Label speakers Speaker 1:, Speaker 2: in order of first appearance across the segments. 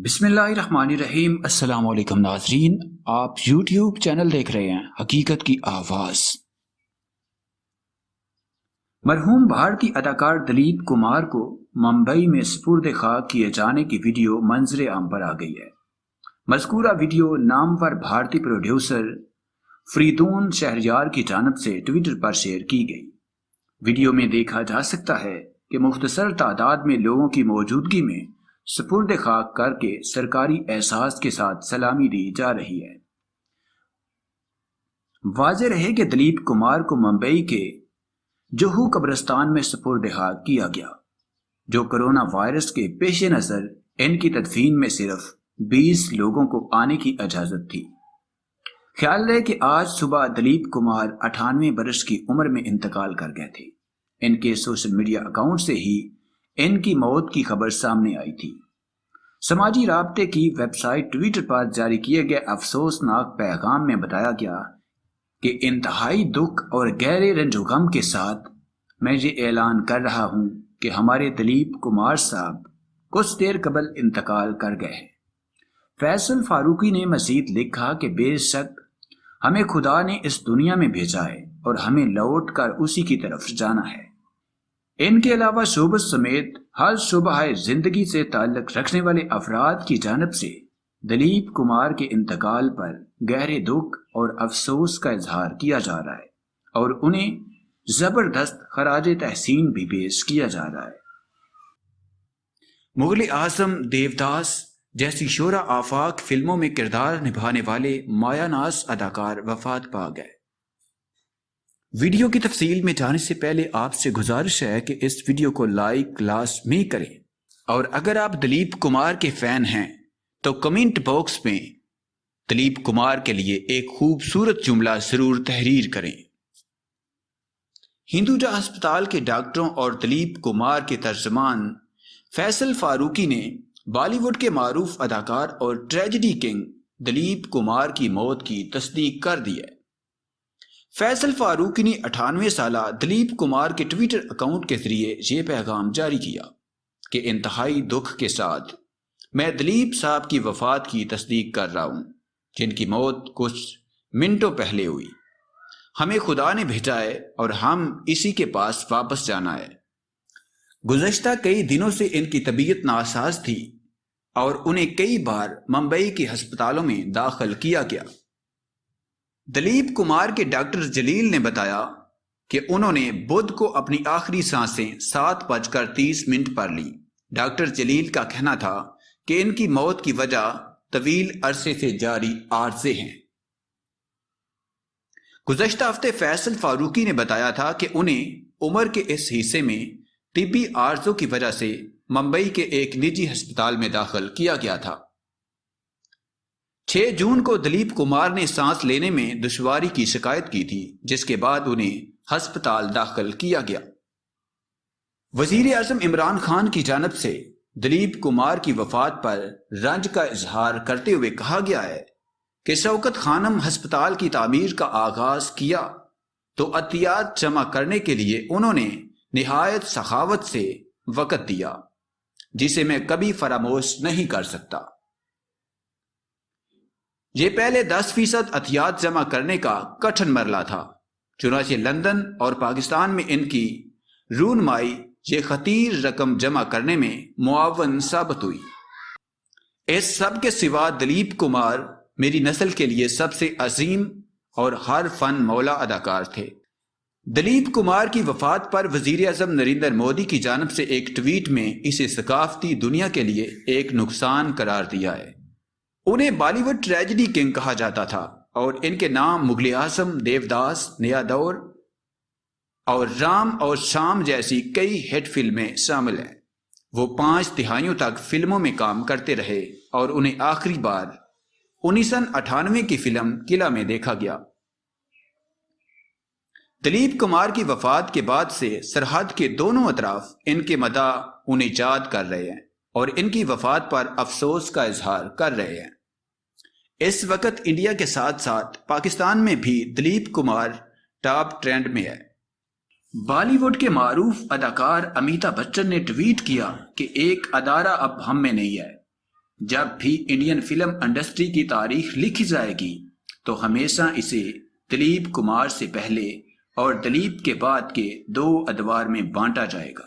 Speaker 1: بسم اللہ الرحمن الرحیم۔ السلام علیکم ناظرین، آپ یوٹیوب چینل دیکھ رہے ہیں حقیقت کی آواز۔ مرحوم بھارتی اداکار دلیپ کمار کو ممبئی میں سپرد خاک کیے جانے کی ویڈیو منظر عام پر آ گئی ہے۔ مذکورہ ویڈیو نامور بھارتی پروڈیوسر فریدون شہریار کی جانب سے ٹویٹر پر شیئر کی گئی۔ ویڈیو میں دیکھا جا سکتا ہے کہ مختصر تعداد میں لوگوں کی موجودگی میں سپرد خاک کر کے سرکاری اعزاز کے ساتھ سلامی دی جا رہی ہے۔ واضح رہے کہ دلیپ کمار کو ممبئی کے جوہو قبرستان میں سپرد خاک کیا گیا، جو کرونا وائرس کے پیش نظر ان کی تدفین میں صرف 20 لوگوں کو آنے کی اجازت تھی۔ خیال رہے کہ آج صبح دلیپ کمار 98 برس کی عمر میں انتقال کر گئے تھے۔ ان کے سوشل میڈیا اکاؤنٹ سے ہی ان کی موت کی خبر سامنے آئی تھی۔ سماجی رابطے کی ویب سائٹ ٹویٹر پر جاری کیے گئے افسوسناک پیغام میں بتایا گیا کہ انتہائی دکھ اور گہرے رنج و غم کے ساتھ میں یہ اعلان کر رہا ہوں کہ ہمارے دلیپ کمار صاحب کچھ دیر قبل انتقال کر گئے ہیں۔ فیصل فاروقی نے مزید لکھا کہ بے شک ہمیں خدا نے اس دنیا میں بھیجا ہے اور ہمیں لوٹ کر اسی کی طرف جانا ہے۔ ان کے علاوہ شعبہ سمیت ہر شعبہ زندگی سے تعلق رکھنے والے افراد کی جانب سے دلیپ کمار کے انتقال پر گہرے دکھ اور افسوس کا اظہار کیا جا رہا ہے اور انہیں زبردست خراج تحسین بھی پیش کیا جا رہا ہے۔ مغل اعظم دیوداس جیسی شعرا آفاق فلموں میں کردار نبھانے والے مایا ناز اداکار وفات پا گئے۔ ویڈیو کی تفصیل میں جانے سے پہلے آپ سے گزارش ہے کہ اس ویڈیو کو لائک لازمی کریں، اور اگر آپ دلیپ کمار کے فین ہیں تو کمنٹ باکس میں دلیپ کمار کے لیے ایک خوبصورت جملہ ضرور تحریر کریں۔ ہندوجا ہسپتال کے ڈاکٹروں اور دلیپ کمار کے ترجمان فیصل فاروقی نے بالی ووڈ کے معروف اداکار اور ٹریجڈی کنگ دلیپ کمار کی موت کی تصدیق کر دی ہے۔ فیصل فاروقی نے 98 سالہ دلیپ کمار کے ٹویٹر اکاؤنٹ کے ذریعے یہ پیغام جاری کیا کہ انتہائی دکھ کے ساتھ میں دلیپ صاحب کی وفات کی تصدیق کر رہا ہوں، جن کی موت کچھ منٹوں پہلے ہوئی۔ ہمیں خدا نے بھیجا ہے اور ہم اسی کے پاس واپس جانا ہے۔ گزشتہ کئی دنوں سے ان کی طبیعت ناساز تھی اور انہیں کئی بار ممبئی کے ہسپتالوں میں داخل کیا گیا۔ دلیپ کمار کے ڈاکٹر جلیل نے بتایا کہ انہوں نے بدھ کو اپنی آخری سانسیں 7:30 پر لی۔ ڈاکٹر جلیل کا کہنا تھا کہ ان کی موت کی وجہ طویل عرصے سے جاری عارضے ہیں۔ گزشتہ ہفتے فیصل فاروقی نے بتایا تھا کہ انہیں عمر کے اس حصے میں طبی عارضوں کی وجہ سے ممبئی کے ایک نجی ہسپتال میں داخل کیا گیا تھا۔ 6 جون کو دلیپ کمار نے سانس لینے میں دشواری کی شکایت کی تھی، جس کے بعد انہیں ہسپتال داخل کیا گیا۔ وزیر اعظم عمران خان کی جانب سے دلیپ کمار کی وفات پر رنج کا اظہار کرتے ہوئے کہا گیا ہے کہ شوکت خانم ہسپتال کی تعمیر کا آغاز کیا تو عطیات جمع کرنے کے لیے انہوں نے نہایت سخاوت سے وقت دیا، جسے میں کبھی فراموش نہیں کر سکتا۔ یہ پہلے 10% عطیات جمع کرنے کا کٹھن مرحلہ تھا، چنانچہ لندن اور پاکستان میں ان کی رونمائی یہ خطیر رقم جمع کرنے میں معاون ثابت ہوئی۔ اس سب کے سوا دلیپ کمار میری نسل کے لیے سب سے عظیم اور ہر فن مولا اداکار تھے۔ دلیپ کمار کی وفات پر وزیر اعظم نریندر مودی کی جانب سے ایک ٹویٹ میں اسے ثقافتی دنیا کے لیے ایک نقصان قرار دیا ہے۔ انہیں بالی ووڈ ٹریجڈی کنگ کہا جاتا تھا اور ان کے نام مغل اعظم، دیوداس، نیا دور اور رام اور شام جیسی کئی ہٹ فلمیں شامل ہیں۔ وہ 5 دہائیوں تک فلموں میں کام کرتے رہے اور انہیں آخری بار 1998 کی فلم قلعہ میں دیکھا گیا۔ دلیپ کمار کی وفات کے بعد سے سرحد کے دونوں اطراف ان کے مداح انہیں یاد کر رہے ہیں اور ان کی وفات پر افسوس کا اظہار کر رہے ہیں۔ اس وقت انڈیا کے ساتھ ساتھ پاکستان میں بھی دلیپ کمار ٹاپ ٹرینڈ میں ہے۔ بالی ووڈ کے معروف اداکار امیتابھ بچن نے ٹویٹ کیا کہ ایک ادارہ اب ہم میں نہیں ہے، جب بھی انڈین فلم انڈسٹری کی تاریخ لکھی جائے گی تو ہمیشہ اسے دلیپ کمار سے پہلے اور دلیپ کے بعد کے 2 ادوار میں بانٹا جائے گا۔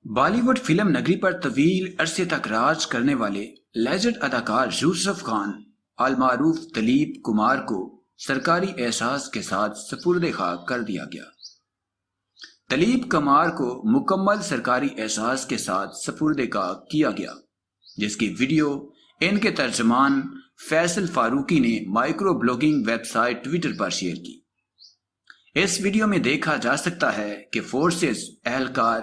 Speaker 1: بالی ووڈ فلم نگری پر طویل عرصے تک راج کرنے والے لیجنڈ اداکار یوسف خان المعروف دلیپ کمار کو سرکاری اعزاز کے ساتھ سپرد خاک کر دیا گیا۔ دلیپ کمار کو مکمل سرکاری اعزاز کے ساتھ سپرد خاک کیا گیا، جس کی ویڈیو ان کے ترجمان فیصل فاروقی نے microblogging website Twitter پر شیئر کی۔ اس ویڈیو میں دیکھا جا سکتا ہے کہ فورسز اہلکار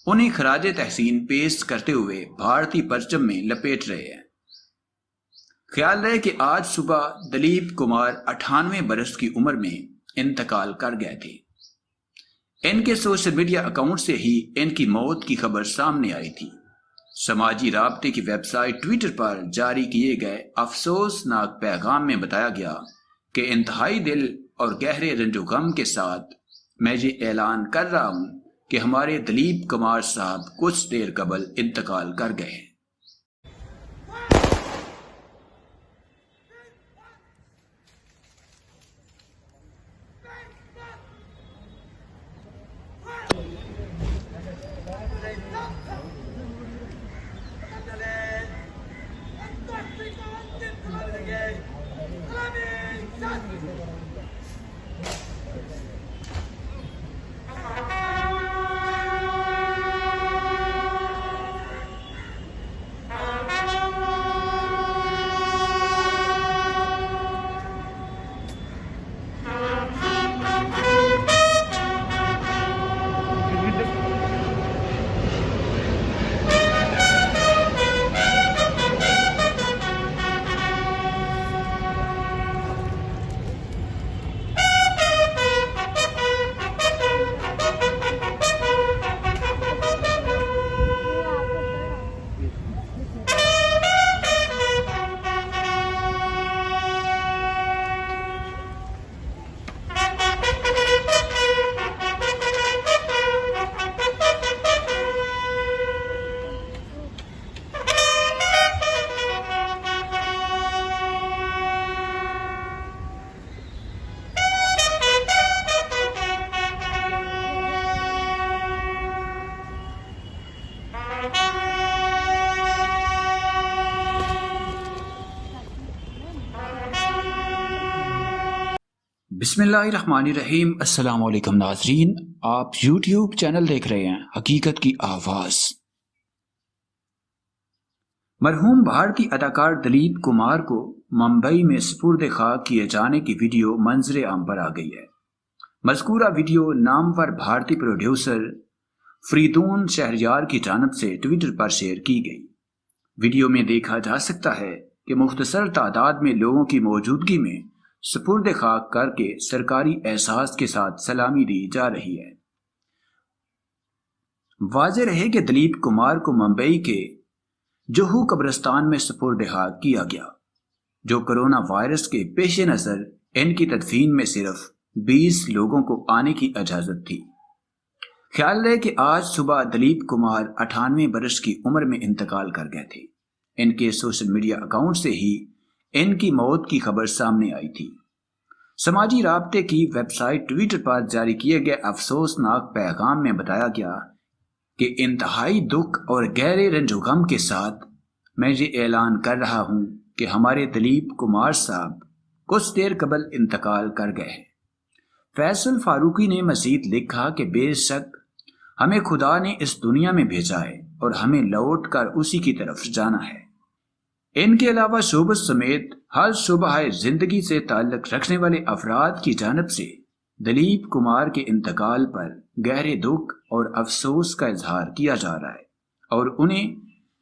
Speaker 1: انہیں خراج تحسین پیش کرتے ہوئے بھارتی پرچم میں لپیٹ رہے ہیں۔ خیال رہے کہ آج صبح دلیپ کمار 98 برس کی عمر میں انتقال کر گئے تھے۔ ان کے سوشل میڈیا اکاؤنٹ سے ہی ان کی موت کی خبر سامنے آئی تھی۔ سماجی رابطے کی ویب سائٹ ٹویٹر پر جاری کیے گئے افسوسناک پیغام میں بتایا گیا کہ انتہائی دل اور گہرے رنج و غم کے ساتھ میں یہ اعلان کر رہا ہوں کہ ہمارے دلیپ کمار صاحب کچھ دیر قبل انتقال کر گئے ہیں۔ بسم اللہ الرحمن الرحیم۔ السلام علیکم ناظرین، آپ یوٹیوب چینل دیکھ رہے ہیں حقیقت کی آواز۔ مرحوم بھارتی اداکار دلیپ کمار کو ممبئی میں سپرد خاک کیے جانے کی ویڈیو منظر عام پر آ گئی ہے۔ مذکورہ ویڈیو نامور بھارتی پروڈیوسر فریدون شہریار کی جانب سے ٹویٹر پر شیئر کی گئی۔ ویڈیو میں دیکھا جا سکتا ہے کہ مختصر تعداد میں لوگوں کی موجودگی میں سپرد خاک کر کے سرکاری اعزاز کے ساتھ سلامی دی جا رہی ہے۔ واضح رہے کہ دلیپ کمار کو ممبئی کے جوہو قبرستان میں سپرد خاک کیا گیا، جو کرونا وائرس کے پیش نظر ان کی تدفین میں صرف 20 لوگوں کو آنے کی اجازت تھی۔ خیال رہے کہ آج صبح دلیپ کمار 98 برس کی عمر میں انتقال کر گئے تھے۔ ان کے سوشل میڈیا اکاؤنٹ سے ہی ان کی موت کی خبر سامنے آئی تھی۔ سماجی رابطے کی ویب سائٹ ٹویٹر پر جاری کیے گئے افسوسناک پیغام میں بتایا گیا کہ انتہائی دکھ اور گہرے رنج و غم کے ساتھ میں یہ اعلان کر رہا ہوں کہ ہمارے دلیپ کمار صاحب کچھ دیر قبل انتقال کر گئے ہیں۔ فیصل فاروقی نے مزید لکھا کہ بے شک ہمیں خدا نے اس دنیا میں بھیجا ہے اور ہمیں لوٹ کر اسی کی طرف جانا ہے۔ ان کے علاوہ شعبہ سمیت ہر شعبہ زندگی سے تعلق رکھنے والے افراد کی جانب سے دلیپ کمار کے انتقال پر گہرے دکھ اور افسوس کا اظہار کیا جا رہا ہے اور انہیں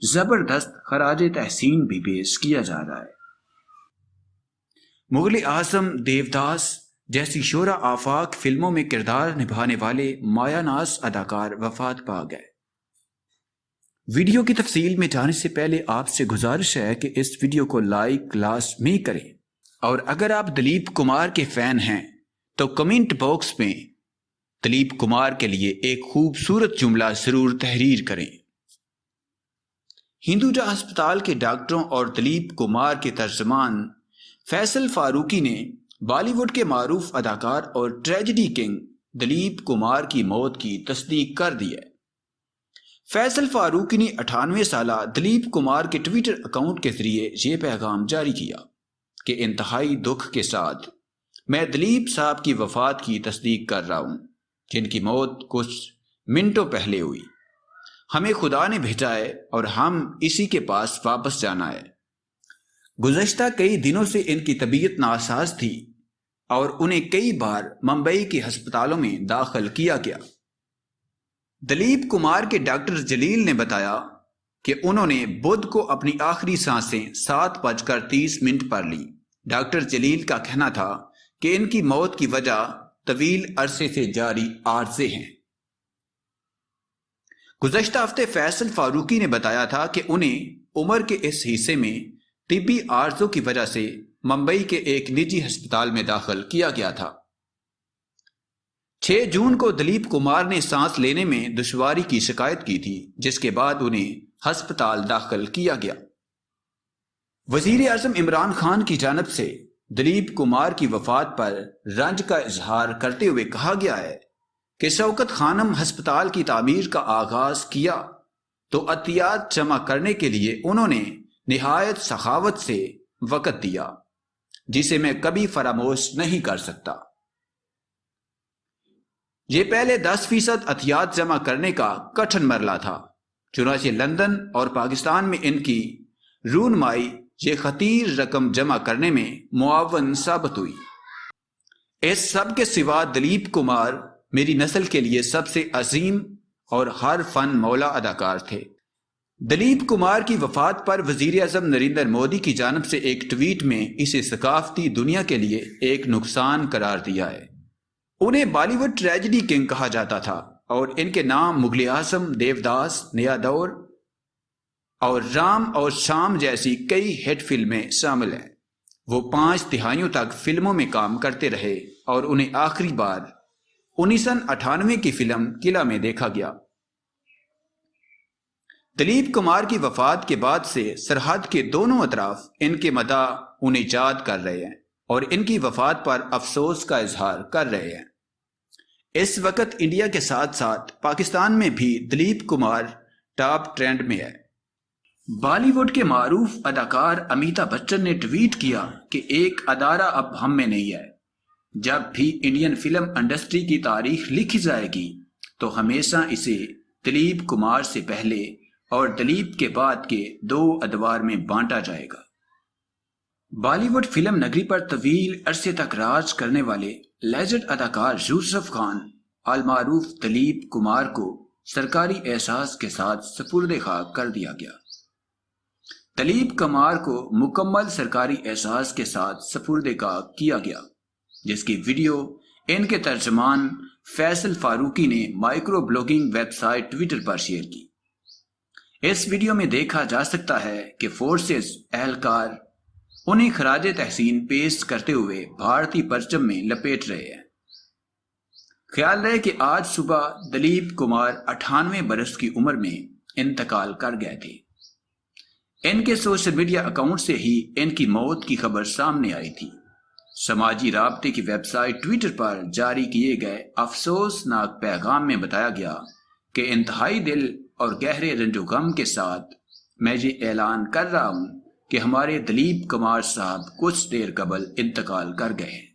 Speaker 1: زبردست خراج تحسین بھی پیش کیا جا رہا ہے۔ مغل اعظم دیوداس جیسی شعرا آفاق فلموں میں کردار نبھانے والے مایا ناز اداکار وفات پا گئے۔ ویڈیو کی تفصیل میں جانے سے پہلے آپ سے گزارش ہے کہ اس ویڈیو کو لائک لازمی کریں، اور اگر آپ دلیپ کمار کے فین ہیں تو کمنٹ باکس میں دلیپ کمار کے لیے ایک خوبصورت جملہ ضرور تحریر کریں۔ ہندوجا ہسپتال کے ڈاکٹروں اور دلیپ کمار کے ترجمان فیصل فاروقی نے بالی ووڈ کے معروف اداکار اور ٹریجڈی کنگ دلیپ کمار کی موت کی تصدیق کر دی ہے۔ فیصل فاروقی نے 98 سالہ دلیپ کمار کے ٹویٹر اکاؤنٹ کے ذریعے یہ پیغام جاری کیا کہ انتہائی دکھ کے ساتھ میں دلیپ صاحب کی وفات کی تصدیق کر رہا ہوں، جن کی موت کچھ منٹوں پہلے ہوئی۔ ہمیں خدا نے بھیجا ہے اور ہم اسی کے پاس واپس جانا ہے۔ گزشتہ کئی دنوں سے ان کی طبیعت ناساز تھی اور انہیں کئی بار ممبئی کے ہسپتالوں میں داخل کیا گیا۔ دلیپ کمار کے ڈاکٹر جلیل نے بتایا کہ انہوں نے بدھ کو اپنی آخری سانسیں 7:30 پر لی۔ ڈاکٹر جلیل کا کہنا تھا کہ ان کی موت کی وجہ طویل عرصے سے جاری عارضے ہیں۔ گزشتہ ہفتے فیصل فاروقی نے بتایا تھا کہ انہیں عمر کے اس حصے میں طبی عارضوں کی وجہ سے ممبئی کے ایک نجی ہسپتال میں داخل کیا گیا تھا۔ 6 جون کو دلیپ کمار نے سانس لینے میں دشواری کی شکایت کی تھی، جس کے بعد انہیں ہسپتال داخل کیا گیا۔ وزیر اعظم عمران خان کی جانب سے دلیپ کمار کی وفات پر رنج کا اظہار کرتے ہوئے کہا گیا ہے کہ شوکت خانم ہسپتال کی تعمیر کا آغاز کیا تو عطیات جمع کرنے کے لیے انہوں نے نہایت سخاوت سے وقت دیا، جسے میں کبھی فراموش نہیں کر سکتا۔ یہ پہلے 10% عطیات جمع کرنے کا کٹھن مرحلہ تھا، چنانچہ لندن اور پاکستان میں ان کی رونمائی یہ خطیر رقم جمع کرنے میں معاون ثابت ہوئی۔ اس سب کے سوا دلیپ کمار میری نسل کے لیے سب سے عظیم اور ہر فن مولا اداکار تھے۔ دلیپ کمار کی وفات پر وزیر اعظم نریندر مودی کی جانب سے ایک ٹویٹ میں اسے ثقافتی دنیا کے لیے ایک نقصان قرار دیا ہے۔ انہیں بالی ووڈ ٹریجڈی کنگ کہا جاتا تھا اور ان کے نام مغل اعظم، دیوداس، نیا دور اور رام اور شام جیسی کئی ہٹ فلمیں شامل ہیں۔ وہ 5 دہائیوں تک فلموں میں کام کرتے رہے اور انہیں آخری بار 1998 کی فلم قلعہ میں دیکھا گیا۔ دلیپ کمار کی وفات کے بعد سے سرحد کے دونوں اطراف ان کے مداح انہیں یاد کر رہے ہیں اور ان کی وفات پر افسوس کا اظہار کر رہے ہیں۔ اس وقت انڈیا کے ساتھ ساتھ پاکستان میں بھی دلیپ کمار ٹاپ ٹرینڈ میں ہے۔ بالی ووڈ کے معروف اداکار امیتابھ بچن نے ٹویٹ کیا کہ ایک ادارہ اب ہم میں نہیں ہے۔ جب بھی انڈین فلم انڈسٹری کی تاریخ لکھی جائے گی تو ہمیشہ اسے دلیپ کمار سے پہلے اور دلیپ کے بعد کے 2 ادوار میں بانٹا جائے گا۔ بالی ووڈ فلم نگری پر طویل عرصے تک راج کرنے والے لیجنڈ اداکار یوسف خان المعروف دلیپ کمار کو سرکاری اعزاز کے ساتھ سپرد خاک کر دیا گیا۔ دلیپ کمار کو مکمل سرکاری اعزاز کے ساتھ سپرد خاک کیا گیا، جس کی ویڈیو ان کے ترجمان فیصل فاروقی نے microblogging website Twitter پر شیئر کی۔ اس ویڈیو میں دیکھا جا سکتا ہے کہ فورسز اہلکار انہیں خراج تحسین پیش کرتے ہوئے بھارتی پرچم میں لپیٹ رہے ہیں۔ خیال رہے کہ آج صبح دلیپ کمار 98 برس کی عمر میں انتقال کر گئے تھے۔ ان کے سوشل میڈیا اکاؤنٹ سے ہی ان کی موت کی خبر سامنے آئی تھی۔ سماجی رابطے کی ویب سائٹ ٹویٹر پر جاری کیے گئے افسوسناک پیغام میں بتایا گیا کہ انتہائی دل اور گہرے رنج و غم کے ساتھ میں یہ اعلان کر رہا ہوں کہ ہمارے دلیپ کمار صاحب کچھ دیر قبل انتقال کر گئے ہیں۔